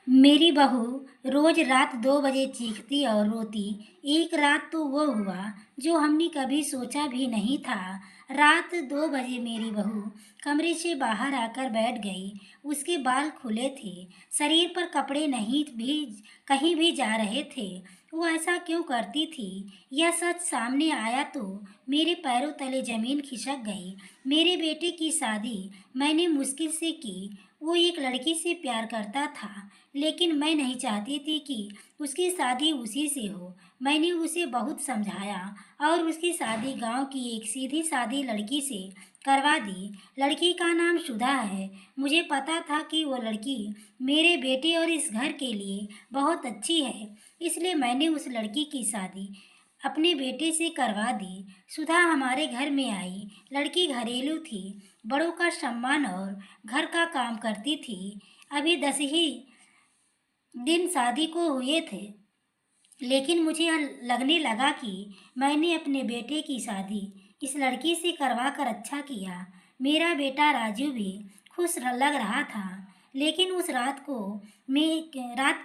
मेरी बहू रोज रात 2 बजे चीखती और रोती। एक रात तो वो हुआ जो हमने कभी सोचा भी नहीं था। रात 2 बजे मेरी बहू कमरे से बाहर आकर बैठ गई। उसके बाल खुले थे, शरीर पर कपड़े नहीं भी कहीं भी जा रहे थे। वो ऐसा क्यों करती थी? यह सच सामने आया तो मेरे पैरों तले जमीन खिसक गई। मेरे बेटे की शादी मैंने मुश्किल से की। वो एक लड़की से प्यार करता था, लेकिन मैं नहीं चाहती थी कि उसकी शादी उसी से हो। मैंने उसे बहुत समझाया और उसकी शादी गांव की एक सीधी सादी लड़की से करवा दी। लड़की का नाम सुधा है। मुझे पता था कि वो लड़की मेरे बेटे और इस घर के लिए बहुत अच्छी है, इसलिए मैंने उस लड़की की शादी अपने बेटे से करवा दी। सुधा हमारे घर में आई। लड़की घरेलू थी, बड़ों का सम्मान और घर का काम करती थी। अभी 10 ही दिन शादी को हुए थे, लेकिन मुझे यह लगने लगा कि मैंने अपने बेटे की शादी इस लड़की से करवा कर अच्छा किया। मेरा बेटा राजू भी खुश लग रहा था, लेकिन उस रात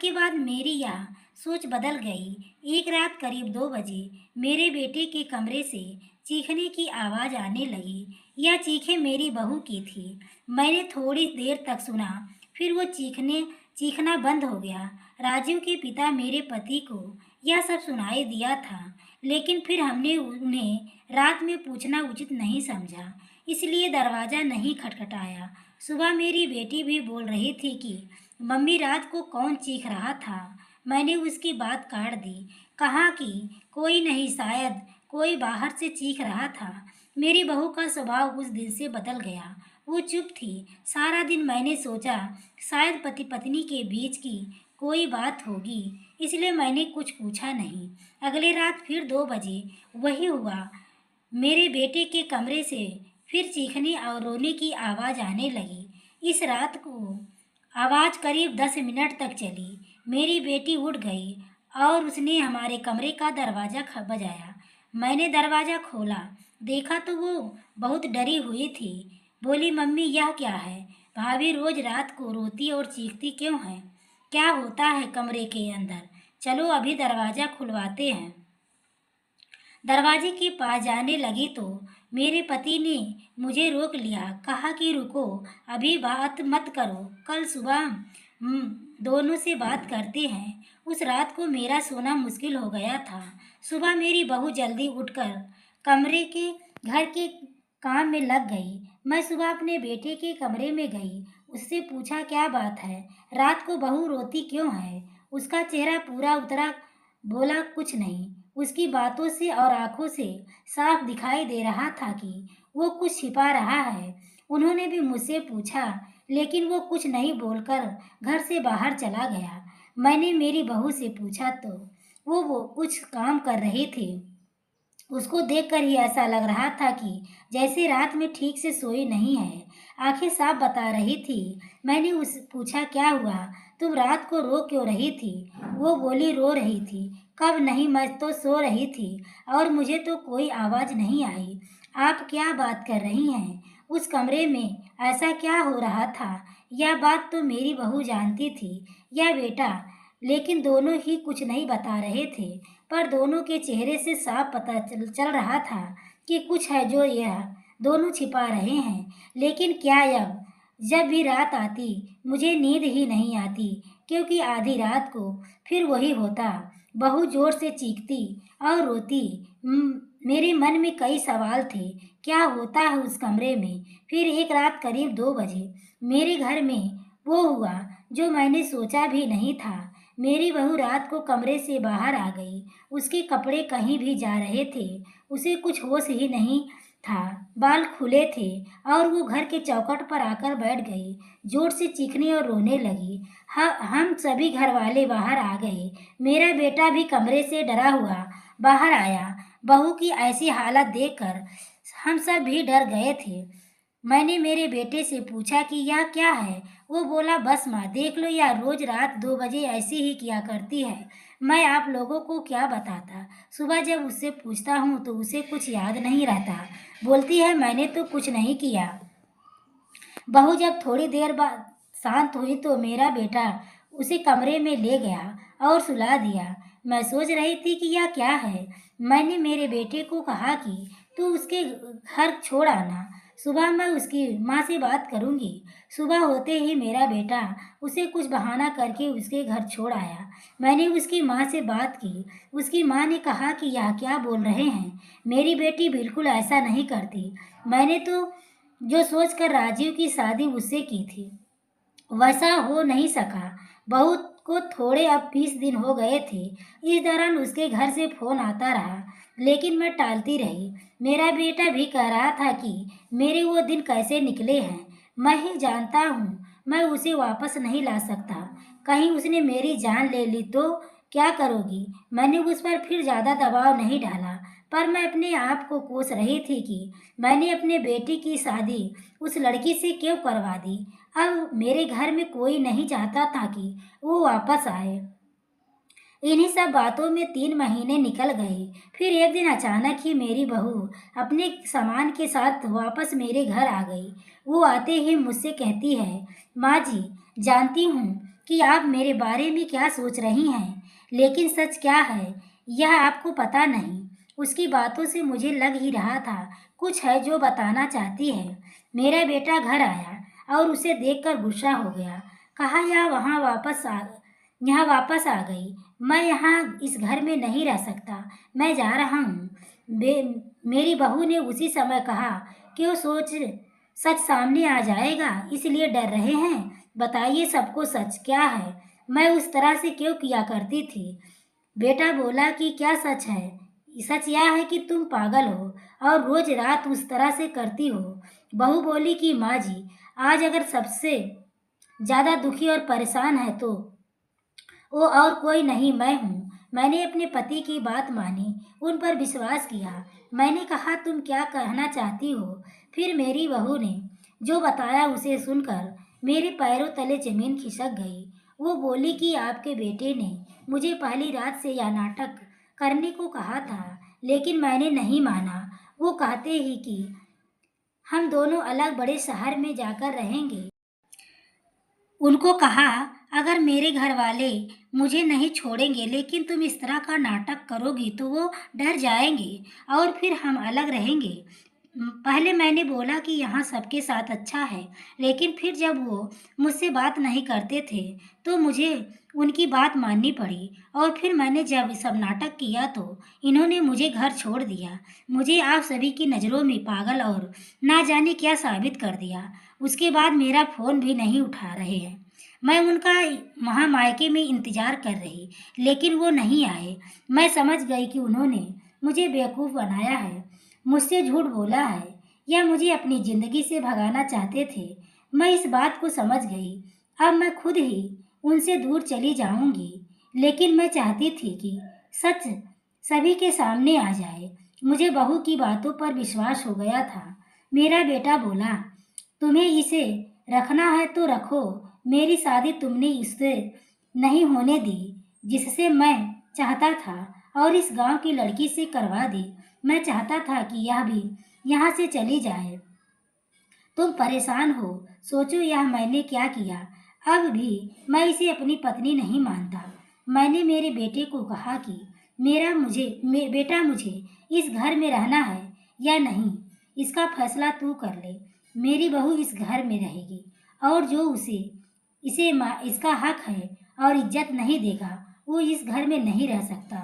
के बाद मेरी यह सोच बदल गई। एक रात करीब 2 बजे मेरे बेटे के कमरे से चीखने की आवाज़ आने लगी। यह चीखें मेरी बहू की थी। मैंने थोड़ी देर तक सुना, फिर वो चीखना बंद हो गया। राजू के पिता मेरे पति को यह सब सुनाई दिया था, लेकिन फिर हमने उन्हें रात में पूछना उचित नहीं समझा, इसलिए दरवाज़ा नहीं खटखटाया। सुबह मेरी बेटी भी बोल रही थी कि मम्मी रात को कौन चीख रहा था। मैंने उसकी बात काट दी, कहा कि कोई नहीं, शायद कोई बाहर से चीख रहा था। मेरी बहू का स्वभाव उस दिन से बदल गया। वो चुप थी। सारा दिन मैंने सोचा शायद पति पत्नी के बीच की कोई बात होगी, इसलिए मैंने कुछ पूछा नहीं। अगले रात फिर 2 बजे वही हुआ। मेरे बेटे के कमरे से फिर चीखने और रोने की आवाज़ आने लगी। इस रात को आवाज़ करीब 10 मिनट तक चली। मेरी बेटी उठ गई और उसने हमारे कमरे का दरवाज़ा बजाया। मैंने दरवाज़ा खोला, देखा तो वो बहुत डरी हुई थी। बोली, मम्मी यह क्या है? भाभी रोज रात को रोती और चीखती क्यों है? क्या होता है कमरे के अंदर? चलो अभी दरवाज़ा खुलवाते हैं। दरवाजे के पास जाने लगी तो मेरे पति ने मुझे रोक लिया। कहा कि रुको, अभी बात मत करो, कल सुबह दोनों से बात करते हैं। उस रात को मेरा सोना मुश्किल हो गया था। सुबह मेरी बहू जल्दी उठकर कमरे के घर के काम में लग गई। मैं सुबह अपने बेटे के कमरे में गई, उससे पूछा क्या बात है, रात को बहू रोती क्यों है? उसका चेहरा पूरा उतरा। बोला कुछ नहीं। उसकी बातों से और आंखों से साफ दिखाई दे रहा था कि वो कुछ छिपा रहा है। उन्होंने भी मुझसे पूछा, लेकिन वो कुछ नहीं बोलकर घर से बाहर चला गया। मैंने मेरी बहू से पूछा तो वो कुछ काम कर रही थी। उसको देखकर ही ऐसा लग रहा था कि जैसे रात में ठीक से सोई नहीं है। आंखें साफ बता रही थी। मैंने उस पूछा क्या हुआ, तुम रात को रो क्यों रही थी? वो बोली रो रही थी। कब नहीं, मैं तो सो रही थी और मुझे तो कोई आवाज़ नहीं आई। आप क्या बात कर रही हैं? उस कमरे में ऐसा क्या हो रहा था? यह बात तो मेरी बहू जानती थी या बेटा, लेकिन दोनों ही कुछ नहीं बता रहे थे। पर दोनों के चेहरे से साफ पता चल रहा था कि कुछ है जो यह दोनों छिपा रहे हैं। लेकिन क्या? जब भी रात आती मुझे नींद ही नहीं आती, क्योंकि आधी रात को फिर वही होता। बहू जोर से चीखती और रोती। मेरे मन में कई सवाल थे। क्या होता है उस कमरे में? फिर एक रात करीब 2 बजे मेरे घर में वो हुआ जो मैंने सोचा भी नहीं था। मेरी बहू रात को कमरे से बाहर आ गई। उसके कपड़े कहीं भी जा रहे थे। उसे कुछ होश ही नहीं था। बाल खुले थे और वो घर के चौखट पर आकर बैठ गई। जोर से चीखने और रोने लगी। हम सभी घर वाले बाहर आ गए। मेरा बेटा भी कमरे से डरा हुआ बाहर आया। बहू की ऐसी हालत देखकर हम सब भी डर गए थे। मैंने मेरे बेटे से पूछा कि यह क्या है? वो बोला, बस माँ देख लो, यह रोज रात 2 बजे ऐसे ही किया करती है। मैं आप लोगों को क्या बताता। सुबह जब उससे पूछता हूँ तो उसे कुछ याद नहीं रहता। बोलती है मैंने तो कुछ नहीं किया। बहू जब थोड़ी देर बाद शांत हुई तो मेरा बेटा उसे कमरे में ले गया और सुला दिया। मैं सोच रही थी कि यह क्या है। मैंने मेरे बेटे को कहा कि तू उसके घर छोड़ आना, सुबह मैं उसकी माँ से बात करूँगी। सुबह होते ही मेरा बेटा उसे कुछ बहाना करके उसके घर छोड़ आया। मैंने उसकी माँ से बात की। उसकी माँ ने कहा कि यह क्या बोल रहे हैं, मेरी बेटी बिल्कुल ऐसा नहीं करती। मैंने तो जो सोचकर राजीव की शादी उससे की थी वैसा हो नहीं सका। बहू को थोड़े अब 20 दिन हो गए थे। इस दौरान उसके घर से फोन आता रहा, लेकिन मैं टालती रही। मेरा बेटा भी कह रहा था कि मेरे वो दिन कैसे निकले हैं। मैं ही जानता हूँ मैं उसे वापस नहीं ला सकता। कहीं उसने मेरी जान ले ली तो क्या करोगी। मैंने उस पर फिर ज़्यादा दबाव नहीं डाला, पर मैं अपने आप को कोस रही थी कि मैंने अपने बेटे की शादी उस लड़की से क्यों करवा दी। अब मेरे घर में कोई नहीं चाहता था कि वो वापस आए। इन्हीं सब बातों में 3 महीने निकल गए। फिर एक दिन अचानक ही मेरी बहू अपने सामान के साथ वापस मेरे घर आ गई। वो आते ही मुझसे कहती है, माँ जी, जानती हूँ कि आप मेरे बारे में क्या सोच रही हैं, लेकिन सच क्या है यह आपको पता नहीं। उसकी बातों से मुझे लग ही रहा था कुछ है जो बताना चाहती है। मेरा बेटा घर आया और उसे देखकर गुस्सा हो गया। कहा यहाँ वापस आ गई। मैं यहाँ इस घर में नहीं रह सकता, मैं जा रहा हूँ। मेरी बहू ने उसी समय कहा, क्यों सच सामने आ जाएगा इसलिए डर रहे हैं। बताइए सबको सच क्या है, मैं उस तरह से क्यों किया करती थी। बेटा बोला कि क्या सच है। सच यह है कि तुम पागल हो और रोज रात उस तरह से करती हो। बहू बोली कि माँ जी, आज अगर सबसे ज़्यादा दुखी और परेशान है तो वो और कोई नहीं, मैं हूँ। मैंने अपने पति की बात मानी, उन पर विश्वास किया। मैंने कहा तुम क्या कहना चाहती हो। फिर मेरी बहू ने जो बताया उसे सुनकर मेरे पैरों तले जमीन खिसक गई। वो बोली कि आपके बेटे ने मुझे पहली रात से यह नाटक करने को कहा था, लेकिन मैंने नहीं माना। वो कहते ही कि हम दोनों अलग बड़े शहर में जाकर रहेंगे। उनको कहा, अगर मेरे घर वाले मुझे नहीं छोड़ेंगे लेकिन तुम इस तरह का नाटक करोगी तो वो डर जाएंगे और फिर हम अलग रहेंगे। पहले मैंने बोला कि यहाँ सबके साथ अच्छा है, लेकिन फिर जब वो मुझसे बात नहीं करते थे तो मुझे उनकी बात माननी पड़ी। और फिर मैंने जब सब नाटक किया तो इन्होंने मुझे घर छोड़ दिया। मुझे आप सभी की नज़रों में पागल और ना जाने क्या साबित कर दिया। उसके बाद मेरा फ़ोन भी नहीं उठा रहे हैं। मैं उनका वहाँ मायके में इंतज़ार कर रही, लेकिन वो नहीं आए। मैं समझ गई कि उन्होंने मुझे बेवकूफ़ बनाया है, मुझसे झूठ बोला है, या मुझे अपनी ज़िंदगी से भगाना चाहते थे। मैं इस बात को समझ गई। अब मैं खुद ही उनसे दूर चली जाऊंगी, लेकिन मैं चाहती थी कि सच सभी के सामने आ जाए। मुझे बहू की बातों पर विश्वास हो गया था। मेरा बेटा बोला, तुम्हें इसे रखना है तो रखो। मेरी शादी तुमने इससे नहीं होने दी जिससे मैं चाहता था, और इस गांव की लड़की से करवा दी। मैं चाहता था कि यह भी यहाँ से चली जाए। तुम परेशान हो, सोचो यह मैंने क्या किया। अब भी मैं इसे अपनी पत्नी नहीं मानता। मैंने मेरे बेटे को कहा कि बेटा मुझे इस घर में रहना है या नहीं, इसका फैसला तू कर ले। मेरी बहू इस घर में रहेगी, और जो इसका हक है और इज्जत नहीं देगा वो इस घर में नहीं रह सकता।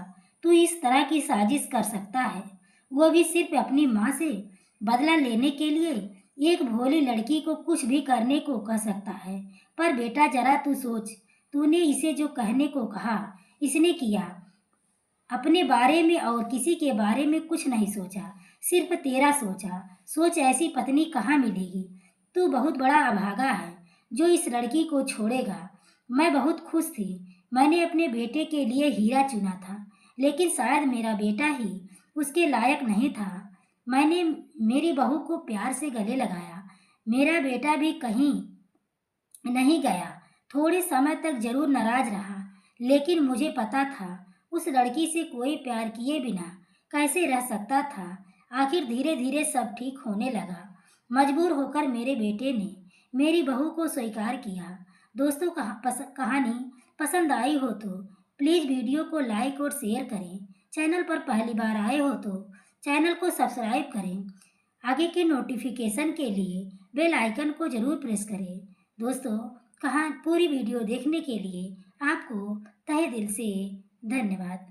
तू इस तरह की साजिश कर सकता है, वो भी सिर्फ अपनी माँ से बदला लेने के लिए। एक भोली लड़की को कुछ भी करने को कह सकता है, पर बेटा जरा तू सोच, तूने इसे जो कहने को कहा इसने किया। अपने बारे में और किसी के बारे में कुछ नहीं सोचा, सिर्फ तेरा सोचा। सोच ऐसी पत्नी कहाँ मिलेगी। तू बहुत बड़ा अभागा है जो इस लड़की को छोड़ेगा। मैं बहुत खुश थी। मैंने अपने बेटे के लिए हीरा चुना था, लेकिन शायद मेरा बेटा ही उसके लायक नहीं था। मैंने मेरी बहू को प्यार से गले लगाया। मेरा बेटा भी कहीं नहीं गया। थोड़े समय तक जरूर नाराज रहा, लेकिन मुझे पता था उस लड़की से कोई प्यार किए बिना कैसे रह सकता था। आखिर धीरे धीरे सब ठीक होने लगा। मजबूर होकर मेरे बेटे ने मेरी बहू को स्वीकार किया। दोस्तों, कहानी पसंद आई हो तो प्लीज़ वीडियो को लाइक और शेयर करें। चैनल पर पहली बार आए हो तो चैनल को सब्सक्राइब करें। आगे के नोटिफिकेशन के लिए बेल आइकन को ज़रूर प्रेस करें। दोस्तों, कहाँ पूरी वीडियो देखने के लिए आपको तहे दिल से धन्यवाद।